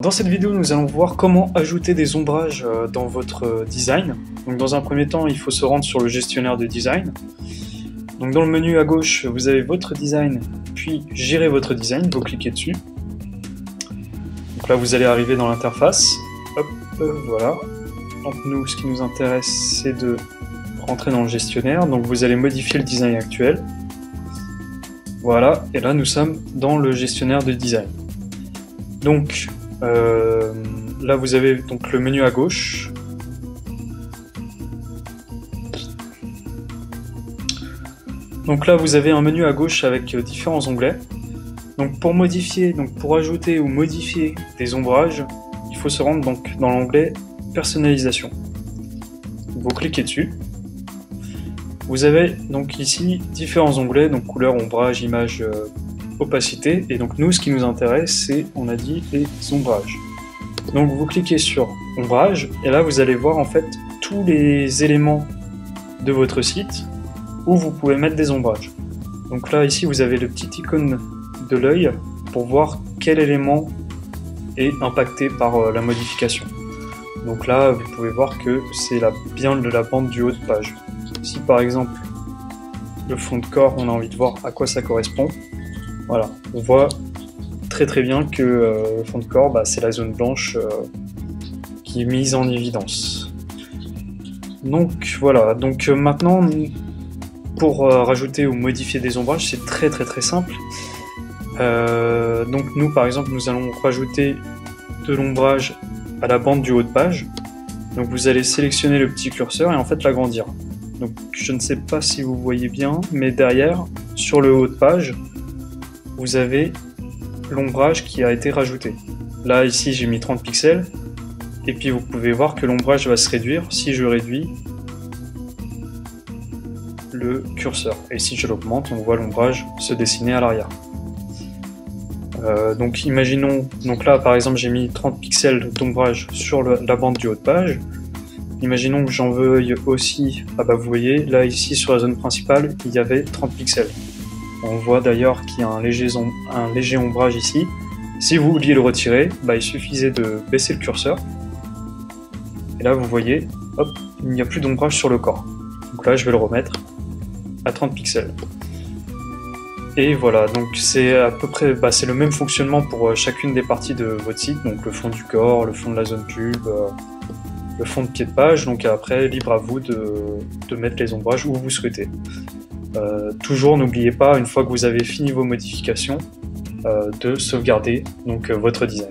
Dans cette vidéo, nous allons voir comment ajouter des ombrages dans votre design. Donc, dans un premier temps, il faut se rendre sur le gestionnaire de design. Donc, dans le menu à gauche, vous avez votre design, puis gérer votre design, vous cliquez dessus. Donc là, vous allez arriver dans l'interface. Hop, voilà. Donc nous, ce qui nous intéresse, c'est de rentrer dans le gestionnaire. Donc vous allez modifier le design actuel. Voilà, et là nous sommes dans le gestionnaire de design. Donc là vous avez donc le menu à gauche. Donc là vous avez un menu à gauche avec différents onglets. Donc pour modifier, pour ajouter ou modifier des ombrages, il faut se rendre donc dans l'onglet personnalisation. Vous cliquez dessus. Vous avez donc ici différents onglets, donc couleur, ombrage, image, opacité. Et donc nous, ce qui nous intéresse, c'est, on a dit, les ombrages. Donc vous cliquez sur ombrage, et là vous allez voir en fait tous les éléments de votre site où vous pouvez mettre des ombrages. Donc là, ici, vous avez le petit icône de l'œil pour voir quel élément est impacté par la modification. Donc là, vous pouvez voir que c'est bien de la bande du haut de page. Si par exemple, le fond de corps, on a envie de voir à quoi ça correspond, voilà, on voit très bien que le fond de corps, c'est la zone blanche qui est mise en évidence. Donc voilà, donc maintenant, pour rajouter ou modifier des ombrages, c'est très simple. Donc nous, par exemple, nous allons rajouter de l'ombrage à la bande du haut de page. Donc vous allez sélectionner le petit curseur et en fait l'agrandir. Donc je ne sais pas si vous voyez bien, mais derrière, sur le haut de page, vous avez l'ombrage qui a été rajouté. Là, ici, j'ai mis 30 pixels. Et puis vous pouvez voir que l'ombrage va se réduire si je réduis le curseur. Et si je l'augmente, on voit l'ombrage se dessiner à l'arrière. Donc imaginons, donc là par exemple j'ai mis 30 pixels d'ombrage sur la bande du haut de page. Imaginons que j'en veuille aussi, vous voyez, là ici sur la zone principale, il y avait 30 pixels. On voit d'ailleurs qu'il y a un léger ombrage ici. Si vous vouliez le retirer, il suffisait de baisser le curseur. Et là vous voyez, hop, il n'y a plus d'ombrage sur le corps. Donc là je vais le remettre à 30 pixels. Et voilà, donc c'est à peu près, c'est le même fonctionnement pour chacune des parties de votre site, donc le fond du corps, le fond de la zone pub, le fond de pied de page, donc après, libre à vous de mettre les ombrages où vous souhaitez. Toujours, n'oubliez pas, une fois que vous avez fini vos modifications, de sauvegarder donc, votre design.